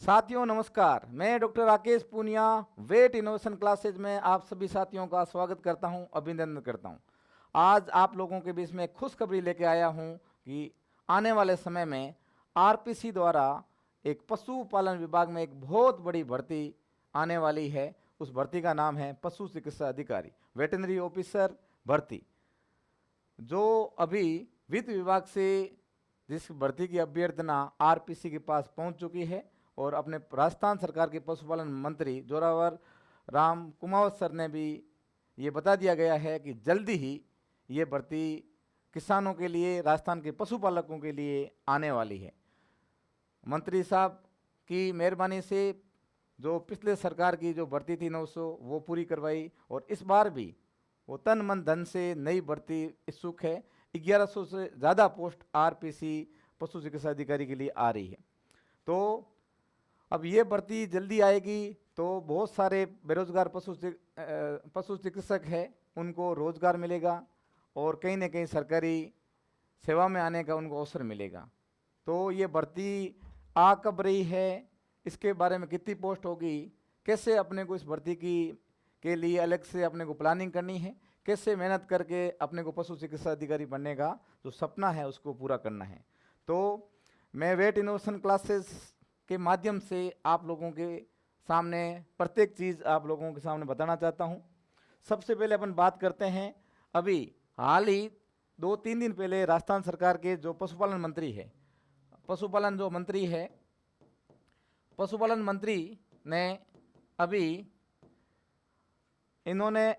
साथियों नमस्कार, मैं doctor Rakesh Poonia Vet Innovation Classes में आप सभी साथियों का स्वागत करता हूं, अभिनंदन करता हूं। आज आप लोगों के बीच में खुशखबरी लेके आया हूं कि आने वाले समय में आरपीसी द्वारा एक पशुपालन विभाग में एक बहुत बड़ी भर्ती आने वाली है। उस भर्ती का नाम है पशु चिकित्सा अधिकारी, वेटनरी ऑफिसर भर्ती, जो अभी वित्त विभाग से जिस भर्ती की अभ्यर्थना आरपीसी के पास पहुंच चुकी है और अपने राजस्थान सरकार के पशुपालन मंत्री जोरावर राम कुमावत सर ने भी ये बता दिया गया है कि जल्दी ही ये भर्ती किसानों के लिए, राजस्थान के पशुपालकों के लिए आने वाली है। मंत्री साहब की मेहरबानी से जो पिछले सरकार की जो भर्ती थी 900 वो पूरी करवाई, और इस बार भी वो तन मन धन से नई भर्ती इच्छुक है। 1100 से ज़्यादा पोस्ट आरपीसी पशु चिकित्सा अधिकारी के लिए आ रही है। तो अब ये भर्ती जल्दी आएगी तो बहुत सारे बेरोजगार पशु चिकित्सक हैं, उनको रोजगार मिलेगा और कहीं ना कहीं सरकारी सेवा में आने का उनको अवसर मिलेगा। तो ये भर्ती आ कब रही है, इसके बारे में कितनी पोस्ट होगी, कैसे अपने को इस भर्ती की के लिए अलग से अपने को प्लानिंग करनी है, कैसे मेहनत करके अपने को पशु चिकित्सा अधिकारी बनने का जो सपना है उसको पूरा करना है। तो मैं वेट इनोवेशन क्लासेस के माध्यम से आप लोगों के सामने प्रत्येक चीज़ आप लोगों के सामने बताना चाहता हूँ। सबसे पहले अपन बात करते हैं, अभी हाल ही 2-3 दिन पहले राजस्थान सरकार के जो पशुपालन मंत्री है, पशुपालन मंत्री ने अभी इन्होंने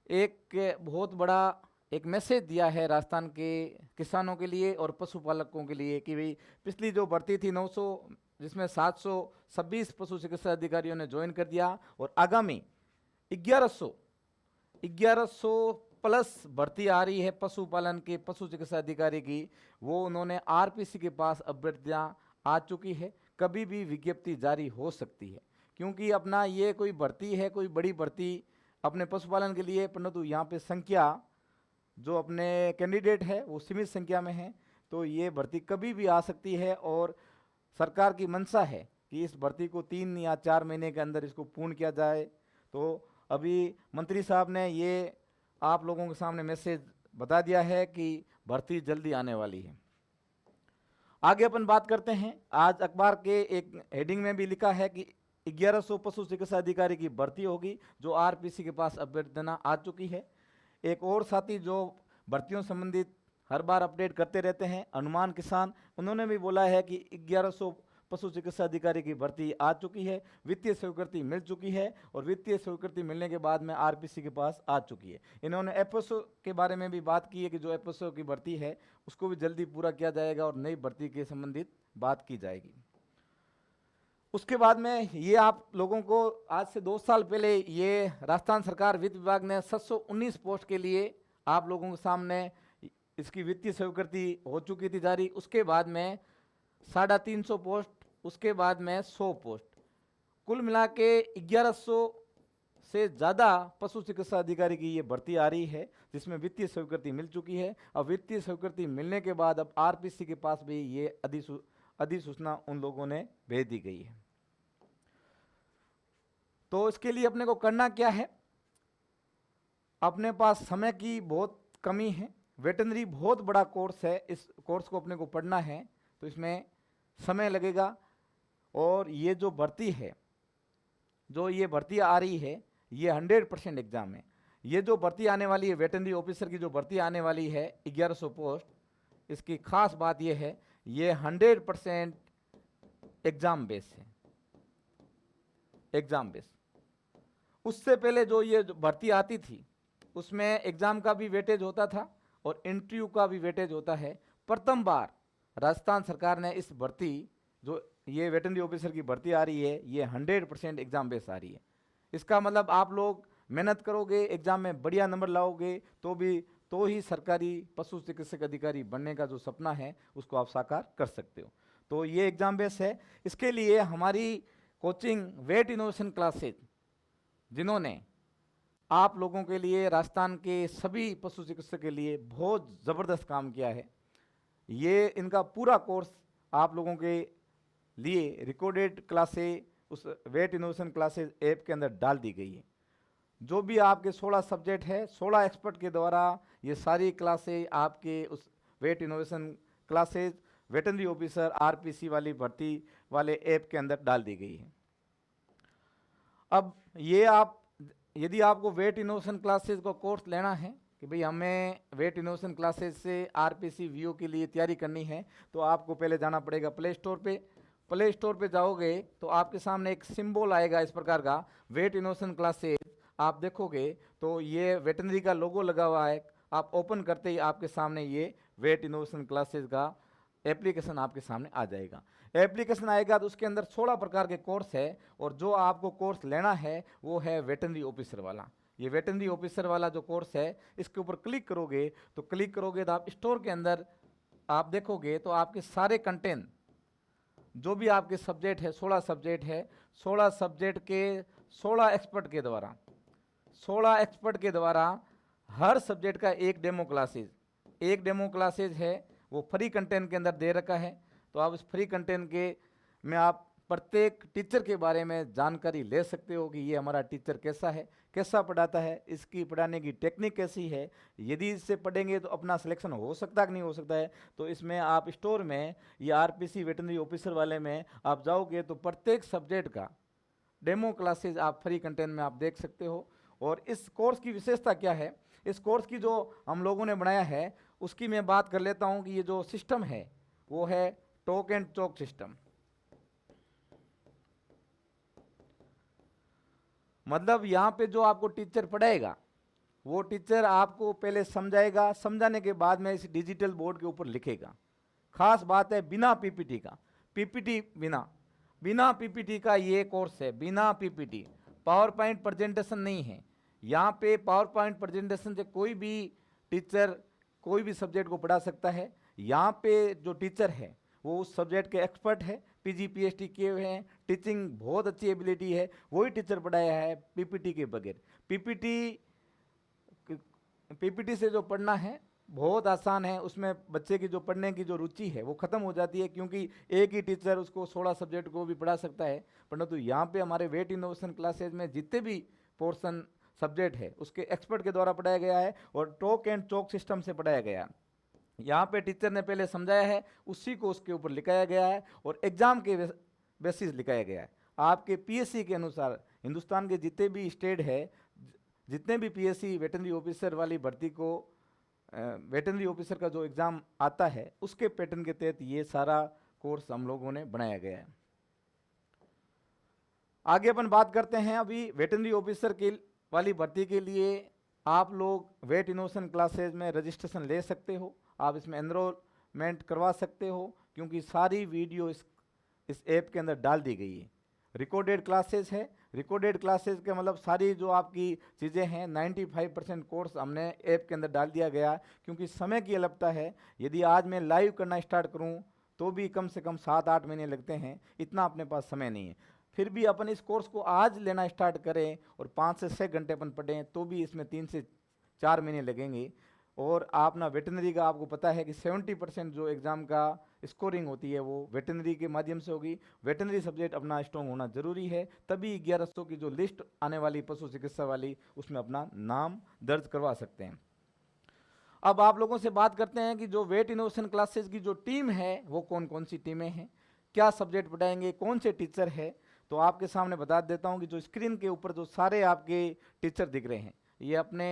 एक बहुत बड़ा एक मैसेज दिया है राजस्थान के किसानों के लिए और पशुपालकों के लिए कि भाई पिछली जो भर्ती थी 900, जिसमें 726 पशु चिकित्सा अधिकारियों ने ज्वाइन कर दिया, और आगामी 1100 प्लस भर्ती आ रही है पशुपालन के पशु चिकित्सा अधिकारी की। वो उन्होंने आरपीसी के पास अभ्यर्थियां आ चुकी है, कभी भी विज्ञप्ति जारी हो सकती है, क्योंकि अपना ये कोई भर्ती है, कोई बड़ी भर्ती अपने पशुपालन के लिए, परंतु यहाँ पे संख्या जो अपने कैंडिडेट है वो सीमित संख्या में है। तो ये भर्ती कभी भी आ सकती है और सरकार की मंशा है कि इस भर्ती को 3 या 4 महीने के अंदर इसको पूर्ण किया जाए। तो अभी मंत्री साहब ने ये आप लोगों के सामने मैसेज बता दिया है कि भर्ती जल्दी आने वाली है। आगे अपन बात करते हैं, आज अखबार के एक हेडिंग में भी लिखा है कि 1100 पशु चिकित्सा अधिकारी की भर्ती होगी, जो आरपीसी के पास अभ्यर्थना आ चुकी है। एक और साथी जो भर्तियों संबंधित हर बार अपडेट करते रहते हैं, हनुमान किसान, उन्होंने भी बोला है कि 1100 पशु चिकित्सा अधिकारी की भर्ती आ चुकी है, वित्तीय स्वीकृति मिल चुकी है, और वित्तीय स्वीकृति मिलने के बाद में आरपीसी के पास आ चुकी है। इन्होंने एफएसओ के बारे में भी बात की है कि जो एफएसओ की भर्ती है उसको भी जल्दी पूरा किया जाएगा और नई भर्ती के संबंधित बात की जाएगी। उसके बाद में ये आप लोगों को आज से 2 साल पहले ये राजस्थान सरकार वित्त विभाग ने 719 पोस्ट के लिए आप लोगों के सामने इसकी वित्तीय स्वीकृति हो चुकी थी जारी। उसके बाद में 350 पोस्ट, उसके बाद में 100 पोस्ट, कुल मिला के 1100 से ज़्यादा पशु चिकित्सा अधिकारी की ये भर्ती आ रही है, जिसमें वित्तीय स्वीकृति मिल चुकी है। अब वित्तीय स्वीकृति मिलने के बाद अब आरपीसी के पास भी ये अधिसूचना उन लोगों ने भेज दी गई है। तो इसके लिए अपने को करना क्या है, अपने पास समय की बहुत कमी है, वेटनरी बहुत बड़ा कोर्स है, इस कोर्स को अपने को पढ़ना है तो इसमें समय लगेगा। और ये जो भर्ती है, जो ये भर्ती आ रही है, ये 100% एग्जाम है। ये जो भर्ती आने वाली है वेटनरी ऑफिसर की, जो भर्ती आने वाली है 1100 पोस्ट, इसकी खास बात ये है, ये 100% एग्जाम बेस है, एग्जाम बेस। उससे पहले जो ये भर्ती आती थी उसमें एग्जाम का भी वेटेज होता था और इंटरव्यू का भी वेटेज होता है। प्रथम बार राजस्थान सरकार ने इस भर्ती, जो ये वेटनरी ऑफिसर की भर्ती आ रही है, ये 100% एग्जाम बेस आ रही है। इसका मतलब आप लोग मेहनत करोगे, एग्जाम में बढ़िया नंबर लाओगे तो ही सरकारी पशु चिकित्सक अधिकारी बनने का जो सपना है उसको आप साकार कर सकते हो। तो ये एग्जाम बेस है। इसके लिए हमारी कोचिंग वेट इनोवेशन क्लासेज, जिन्होंने आप लोगों के लिए, राजस्थान के सभी पशु चिकित्सक के लिए बहुत ज़बरदस्त काम किया है, ये इनका पूरा कोर्स आप लोगों के लिए रिकॉर्डेड क्लासेस उस वेट इनोवेशन क्लासेस ऐप के अंदर डाल दी गई है। जो भी आपके 16 सब्जेक्ट है, 16 एक्सपर्ट के द्वारा ये सारी क्लासेस आपके उस Vet Innovation Classes veterinary officer RPC वाली भर्ती वाले ऐप के अंदर डाल दी गई है। अब ये आप यदि आपको वेट इनोवेशन क्लासेस का कोर्स लेना है कि भाई हमें वेट इनोवेशन क्लासेस से आरपीसी वीओ के लिए तैयारी करनी है, तो आपको पहले जाना पड़ेगा प्ले स्टोर पे। प्ले स्टोर पे जाओगे तो आपके सामने एक सिंबल आएगा इस प्रकार का, वेट इनोवेशन क्लासेस। आप देखोगे तो ये वेटनरी का लोगो लगा हुआ है। आप ओपन करते ही आपके सामने ये वेट इनोवेशन क्लासेस का एप्लीकेशन आपके सामने आ जाएगा। एप्लीकेशन आएगा तो उसके अंदर 16 प्रकार के कोर्स है, और जो आपको कोर्स लेना है वो है वेटनरी ऑफिसर वाला। ये वेटनरी ऑफिसर वाला जो कोर्स है, इसके ऊपर क्लिक करोगे तो आप स्टोर के अंदर आप देखोगे तो आपके सारे कंटेंट जो भी आपके सब्जेक्ट है, 16 सब्जेक्ट है, 16 सब्जेक्ट के 16 एक्सपर्ट के द्वारा 16 एक्सपर्ट के द्वारा हर सब्जेक्ट का एक डेमो क्लासेज है, वो फ्री कंटेंट के अंदर दे रखा है। तो आप उस फ्री कंटेंट के में आप प्रत्येक टीचर के बारे में जानकारी ले सकते हो कि ये हमारा टीचर कैसा है, कैसा पढ़ाता है, इसकी पढ़ाने की टेक्निक कैसी है। यदि इससे पढ़ेंगे तो अपना सिलेक्शन हो सकता है कि नहीं हो सकता है। तो इसमें आप स्टोर में या आरपीसी वेटनरी ऑफिसर वाले में आप जाओगे तो प्रत्येक सब्जेक्ट का डेमो क्लासेज आप फ्री कंटेंट में आप देख सकते हो। और इस कोर्स की विशेषता क्या है, इस कोर्स की जो हम लोगों ने बनाया है उसकी मैं बात कर लेता हूं कि ये जो सिस्टम है वो है टॉक एंड चॉक सिस्टम। मतलब यहाँ पे जो आपको टीचर पढ़ाएगा वो टीचर आपको पहले समझाएगा, समझाने के बाद में इस डिजिटल बोर्ड के ऊपर लिखेगा। खास बात है बिना पीपीटी का, पीपीटी बिना पीपीटी का ये कोर्स है, बिना पीपीटी। पावर पॉइंट प्रेजेंटेशन नहीं है यहाँ पे। पावर पॉइंट प्रेजेंटेशन से कोई भी टीचर कोई भी सब्जेक्ट को पढ़ा सकता है। यहाँ पे जो टीचर है वो उस सब्जेक्ट के एक्सपर्ट है, पीजी पीएचडी किए हुए हैं, टीचिंग बहुत अच्छी एबिलिटी है, वही टीचर पढ़ाया है पीपीटी के बगैर। पीपीटी से जो पढ़ना है बहुत आसान है, उसमें बच्चे की जो पढ़ने की जो रुचि है वो खत्म हो जाती है, क्योंकि एक ही टीचर उसको 16 सब्जेक्ट को भी पढ़ा सकता है। परंतु यहाँ पे हमारे वेट इनोवेशन क्लासेज में जितने भी पोर्शन सब्जेक्ट है उसके एक्सपर्ट के द्वारा पढ़ाया गया है और टॉक एंड चॉक सिस्टम से पढ़ाया गया है। यहाँ पे टीचर ने पहले समझाया है, उसी को उसके ऊपर लिखाया गया है और एग्जाम के बेसिस लिखाया गया है। आपके पीएससी के अनुसार हिंदुस्तान के जितने भी स्टेट है, जितने भी पीएससी वेटनरी ऑफिसर वाली भर्ती को वेटनरी ऑफिसर का जो एग्ज़ाम आता है उसके पैटर्न के तहत ये सारा कोर्स हम लोगों ने बनाया गया है। आगे अपन बात करते हैं अभी वेटनरी ऑफिसर के वाली भर्ती के लिए आप लोग वेट इनोवेशन क्लासेज में रजिस्ट्रेशन ले सकते हो, आप इसमें एनरोलमेंट करवा सकते हो, क्योंकि सारी वीडियो इस ऐप के अंदर डाल दी गई है। रिकॉर्डेड क्लासेस है, रिकॉर्डेड क्लासेस के मतलब सारी जो आपकी चीज़ें हैं 95% कोर्स हमने ऐप के अंदर डाल दिया गया, क्योंकि समय की अलपता है। यदि आज मैं लाइव करना स्टार्ट करूं तो भी कम से कम 7-8 महीने लगते हैं, इतना अपने पास समय नहीं है। फिर भी अपन इस कोर्स को आज लेना स्टार्ट करें और 5 से 6 घंटे अपन पढ़ें तो भी इसमें 3 से 4 महीने लगेंगे। और आप ना वेटनरी का आपको पता है कि 70% जो एग्ज़ाम का स्कोरिंग होती है वो वेटनरी के माध्यम से होगी। वेटनरी सब्जेक्ट अपना स्ट्रॉन्ग होना जरूरी है, तभी 1100 की जो लिस्ट आने वाली पशु चिकित्सा वाली उसमें अपना नाम दर्ज करवा सकते हैं। अब आप लोगों से बात करते हैं कि जो वेट इनोवेशन क्लासेस की जो टीम है वो कौन कौन सी टीमें हैं, क्या सब्जेक्ट पढ़ाएंगे, कौन से टीचर है। तो आपके सामने बता देता हूं कि जो स्क्रीन के ऊपर जो सारे आपके टीचर दिख रहे हैं ये अपने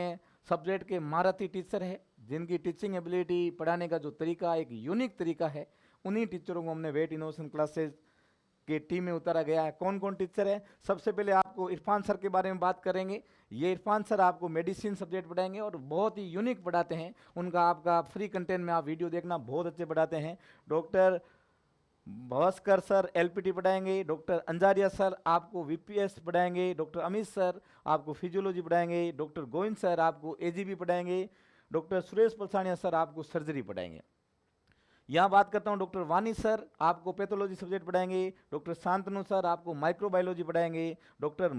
सब्जेक्ट के महारथी टीचर है, जिनकी टीचिंग एबिलिटी पढ़ाने का जो तरीका एक यूनिक तरीका है। उन्हीं टीचरों को हमने वेट इनोवेशन क्लासेस के टीम में उतारा गया है। कौन कौन टीचर है, सबसे पहले आपको इरफान सर के बारे में बात करेंगे। ये इरफान सर आपको मेडिसिन सब्जेक्ट पढ़ाएंगे और बहुत ही यूनिक पढ़ाते हैं। उनका आपका फ्री कंटेंट में आप वीडियो देखना, बहुत अच्छे पढ़ाते हैं। डॉक्टर भास्कर सर एलपीटी पढ़ाएंगे, डॉक्टर अंजारिया सर आपको वीपीएस पढ़ाएंगे, डॉक्टर अमित सर आपको फिजियोलॉजी पढ़ाएंगे, डॉक्टर गोविंद सर आपको एजीबी पढ़ाएंगे, डॉक्टर सुरेश पलसानिया सर आपको सर्जरी पढ़ाएंगे। यहाँ बात करता हूँ डॉक्टर वानी सर आपको पैथोलॉजी सब्जेक्ट पढ़ाएंगे, डॉक्टर शांतनु सर आपको माइक्रोबायोलॉजी पढ़ाएंगे, डॉक्टर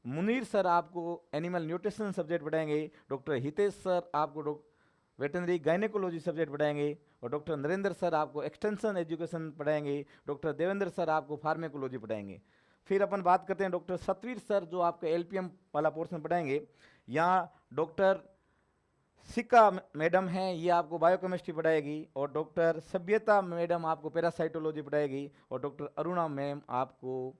मुनीर सर आपको एनिमल न्यूट्रिशन सब्जेक्ट पढ़ाएंगे, डॉक्टर हितेश सर आपको वेटनरी गायनेकोलॉजी सब्जेक्ट पढ़ाएंगे, और डॉक्टर नरेंद्र सर आपको एक्सटेंशन एजुकेशन पढ़ाएंगे, डॉक्टर देवेंद्र सर आपको फार्मेकोलॉजी पढ़ाएंगे। फिर अपन बात करते हैं डॉक्टर सतवीर सर जो आपको एलपीएम वाला पोर्शन पढ़ाएंगे। यहाँ डॉक्टर सिक्का मैडम हैं, ये आपको बायोकेमिस्ट्री पढ़ाएगी, और डॉक्टर सभ्यता मैडम आपको पैरासाइटोलॉजी पढ़ाएगी, और डॉक्टर अरुणा मैम आपको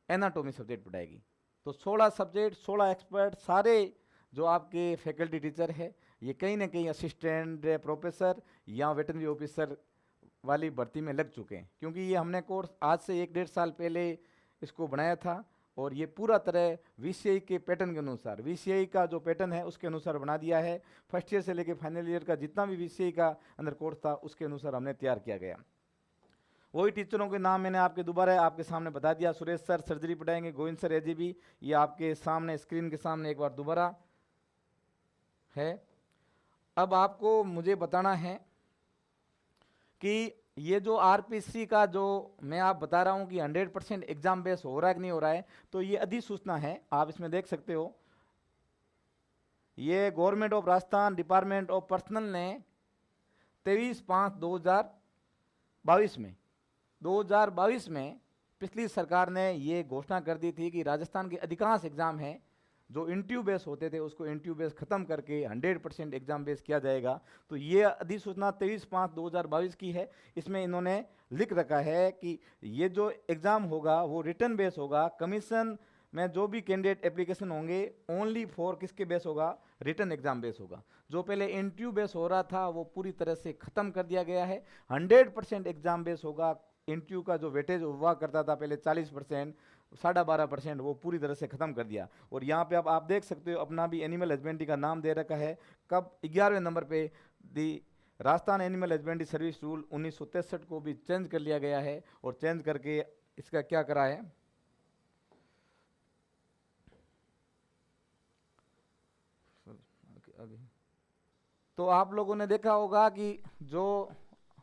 एनाटॉमी सब्जेक्ट पढ़ाएगी। तो 16 सब्जेक्ट, 16 एक्सपर्ट, सारे जो आपके फैकल्टी टीचर है ये कहीं ना कहीं असिस्टेंट प्रोफेसर या वेटनरी ऑफिसर वाली भर्ती में लग चुके हैं, क्योंकि ये हमने कोर्स आज से 1-1.5 साल पहले इसको बनाया था, और ये पूरा तरह वीसीआई के पैटर्न के अनुसार, वीसीआई का जो पैटर्न है उसके अनुसार बना दिया है। फर्स्ट ईयर से लेकर फाइनल ईयर का जितना भी वीसीआई का अंदर कोर्स था उसके अनुसार हमने तैयार किया गया। वही टीचरों के नाम मैंने आपके दोबारा आपके सामने बता दिया। सुरेश सर सर्जरी पढ़ाएंगे, गोविंद सर एजीबी, ये आपके सामने स्क्रीन के सामने एक बार दोबारा है। अब आपको मुझे बताना है कि ये जो आरपीसी का जो मैं आप बता रहा हूँ कि 100% एग्जाम बेस हो रहा है कि नहीं हो रहा है, तो ये अधिसूचना है, आप इसमें देख सकते हो। ये government of Rajasthan department of personal ने 23/5/2022 में पिछली सरकार ने ये घोषणा कर दी थी कि राजस्थान के अधिकांश एग्जाम हैं जो इंटरव्यू बेस होते थे उसको इंटरव्यू बेस खत्म करके 100% एग्जाम बेस किया जाएगा। तो ये अधिसूचना 23/5/2022 की है। इसमें इन्होंने लिख रखा है कि ये जो एग्जाम होगा वो रिटर्न बेस होगा। कमीशन में जो भी कैंडिडेट एप्लीकेशन होंगे ओनली फॉर किसके बेस होगा, रिटर्न एग्जाम बेस होगा। जो पहले इंटरव्यू बेस हो रहा था वो पूरी तरह से खत्म कर दिया गया है, 100% एग्जाम बेस होगा। इंटरव्यू का जो वेटेज हुआ करता था पहले 40%, 12.5%, वो पूरी तरह से खत्म कर दिया। और यहाँ पे अब आप देख सकते हो अपना भी एनिमल हस्बेंड्री का नाम दे रखा है। कब 11वें नंबर पे the Rajasthan animal husbandry service rule 1963 को भी चेंज कर लिया गया है, और चेंज करके इसका क्या करा है, तो आप लोगों ने देखा होगा कि जो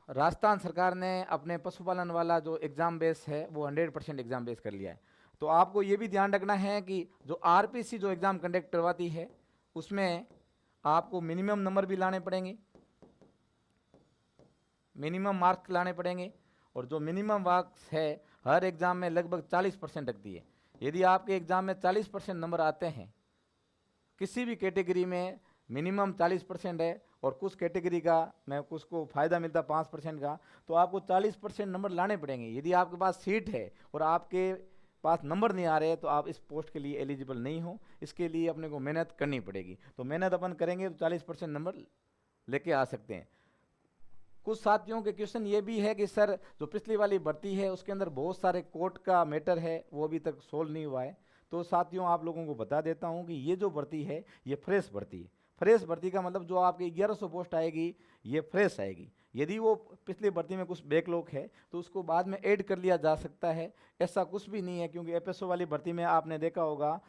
राजस्थान सरकार ने अपने पशुपालन वाला जो एग्ज़ाम बेस है वो 100% एग्ज़ाम बेस कर लिया है। तो आपको ये भी ध्यान रखना है कि जो आरपीसी जो एग्ज़ाम कंडक्ट करवाती है उसमें आपको मिनिमम नंबर भी लाने पड़ेंगे, मिनिमम मार्क्स लाने पड़ेंगे, और जो मिनिमम मार्क्स है हर एग्ज़ाम में लगभग 40% रखती है। यदि आपके एग्ज़ाम में 40% नंबर आते हैं, किसी भी कैटेगरी में मिनिमम 40% है, और कुछ कैटेगरी का मैं कुछ को फ़ायदा मिलता 5% का, तो आपको 40% नंबर लाने पड़ेंगे। यदि आपके पास सीट है और आपके पास नंबर नहीं आ रहे तो आप इस पोस्ट के लिए एलिजिबल नहीं हो। इसके लिए अपने को मेहनत करनी पड़ेगी। तो मेहनत अपन करेंगे तो 40% नंबर लेके आ सकते हैं। कुछ साथियों के क्वेश्चन ये भी है कि सर जो पिछली वाली भर्ती है उसके अंदर बहुत सारे कोर्ट का मैटर है, वो अभी तक सोल्व नहीं हुआ है। तो साथियों आप लोगों को बता देता हूँ कि ये जो भर्ती है ये फ्रेश भर्ती है। फ्रेश भर्ती का मतलब जो आपकी 1100 पोस्ट आएगी ये फ्रेश आएगी। यदि वो पिछली भर्ती में कुछ बैकलॉग है तो उसको बाद में ऐड कर लिया जा सकता है, ऐसा कुछ भी नहीं है। क्योंकि एफएसओ वाली भर्ती में आपने देखा होगा,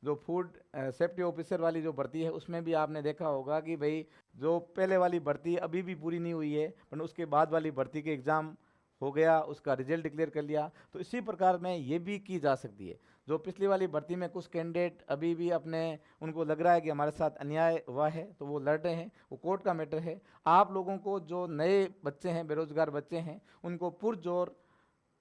जो फूड सेफ्टी ऑफिसर वाली जो भर्ती है उसमें भी आपने देखा होगा कि भाई जो पहले वाली भर्ती अभी भी पूरी नहीं हुई है, पर उसके बाद वाली भर्ती के एग्ज़ाम हो गया, उसका रिजल्ट डिक्लेयर कर लिया। तो इसी प्रकार में ये भी की जा सकती है। जो पिछली वाली भर्ती में कुछ कैंडिडेट अभी भी अपने उनको लग रहा है कि हमारे साथ अन्याय हुआ है तो वो लड़ रहे हैं, वो कोर्ट का मैटर है। आप लोगों को जो नए बच्चे हैं, बेरोजगार बच्चे हैं, उनको पुरजोर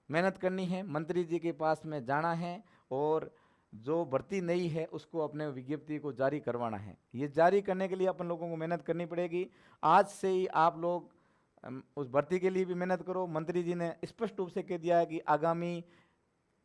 मेहनत करनी है, मंत्री जी के पास में जाना है, और जो भर्ती नई है उसको अपने विज्ञप्ति को जारी करवाना है। ये जारी करने के लिए अपन लोगों को मेहनत करनी पड़ेगी। आज से ही आप लोग उस भर्ती के लिए भी मेहनत करो। मंत्री जी ने स्पष्ट रूप से कह दिया है कि आगामी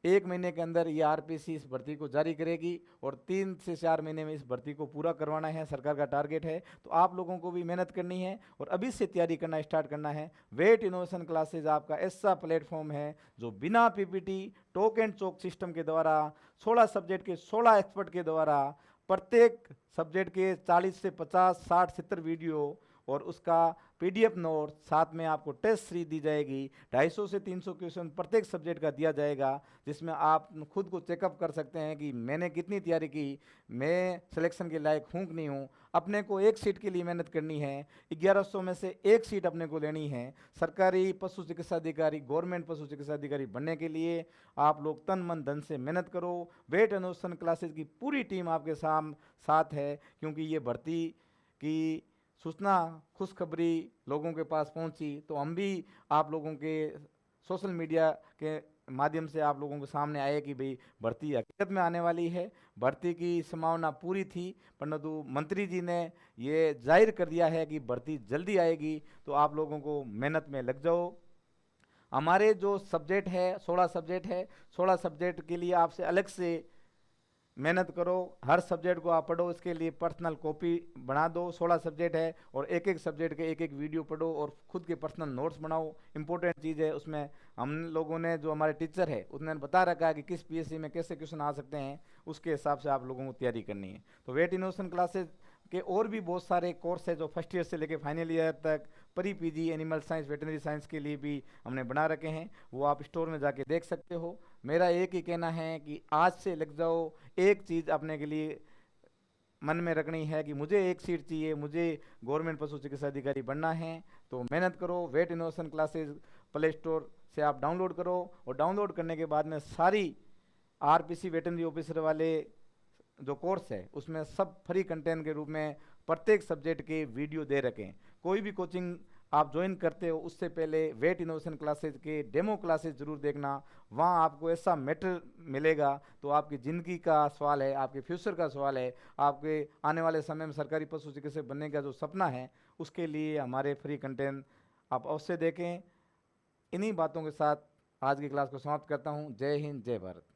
1 महीने के अंदर ये आरपीसी इस भर्ती को जारी करेगी, और 3 से 4 महीने में इस भर्ती को पूरा करवाना है, सरकार का टारगेट है। तो आप लोगों को भी मेहनत करनी है और अभी से तैयारी करना स्टार्ट करना है। वेट इनोवेशन क्लासेज आपका ऐसा प्लेटफॉर्म है जो बिना PPT talk and chalk system के द्वारा 16 सब्जेक्ट के 16 एक्सपर्ट के द्वारा प्रत्येक सब्जेक्ट के 40 से 50, 60, 70 वीडियो और उसका पीडीएफ नोट, साथ में आपको टेस्ट सीरीज दी जाएगी। 250 से 300 क्वेश्चन प्रत्येक सब्जेक्ट का दिया जाएगा, जिसमें आप खुद को चेकअप कर सकते हैं कि मैंने कितनी तैयारी की, मैं सिलेक्शन के लायक हूँ कि नहीं हूँ। अपने को एक सीट के लिए मेहनत करनी है, 1100 में से एक सीट अपने को लेनी है। सरकारी पशु चिकित्सा अधिकारी, गवर्नमेंट पशु चिकित्सा अधिकारी बनने के लिए आप लोग तन मन धन से मेहनत करो। वेट इनोवेशन क्लासेज की पूरी टीम आपके साथ है, क्योंकि ये भर्ती की सूचना खुशखबरी लोगों के पास पहुंची, तो हम भी आप लोगों के सोशल मीडिया के माध्यम से आप लोगों के सामने आए कि भाई भर्ती हकीकत में आने वाली है। भर्ती की संभावना पूरी थी, परंतु मंत्री जी ने ये जाहिर कर दिया है कि भर्ती जल्दी आएगी, तो आप लोगों को मेहनत में लग जाओ। हमारे जो सब्जेक्ट है 16 सब्जेक्ट है, 16 सब्जेक्ट के लिए आपसे अलग से मेहनत करो, हर सब्जेक्ट को आप पढ़ो, इसके लिए पर्सनल कॉपी बना दो। 16 सब्जेक्ट है और एक एक सब्जेक्ट के एक एक वीडियो पढ़ो और खुद के पर्सनल नोट्स बनाओ। इंपॉर्टेंट चीज़ है, उसमें हम लोगों ने, जो हमारे टीचर है उसने बता रखा है कि किस पीएससी में कैसे क्वेश्चन आ सकते हैं, उसके हिसाब से आप लोगों को तैयारी करनी है। तो वेट इनोवेशन क्लासेज के और भी बहुत सारे कोर्स है जो फर्स्ट ईयर से लेकर फाइनल ईयर तक, pre PG animal science veterinary science के लिए भी हमने बना रखे हैं, वो आप स्टोर में जाके देख सकते हो। मेरा एक ही कहना है कि आज से लग जाओ। एक चीज़ अपने के लिए मन में रखनी है कि मुझे एक सीट चाहिए, मुझे गवर्नमेंट पशु चिकित्सा अधिकारी बनना है, तो मेहनत करो। Vet Innovation Classes Play Store से आप डाउनलोड करो, और डाउनलोड करने के बाद में सारी आरपीसी वेटनरी ऑफिसर वाले जो कोर्स है उसमें सब फ्री कंटेंट के रूप में प्रत्येक सब्जेक्ट के वीडियो दे रखे हैं। कोई भी कोचिंग आप ज्वाइन करते हो उससे पहले वेट इनोवेशन क्लासेज के डेमो क्लासेज जरूर देखना। वहाँ आपको ऐसा मैटर मिलेगा, तो आपकी ज़िंदगी का सवाल है, आपके फ्यूचर का सवाल है, आपके आने वाले समय में सरकारी पशु चिकित्सक बनने का जो सपना है, उसके लिए हमारे फ्री कंटेंट आप अवश्य देखें। इन्हीं बातों के साथ आज की क्लास को समाप्त करता हूँ। जय हिंद, जय भारत।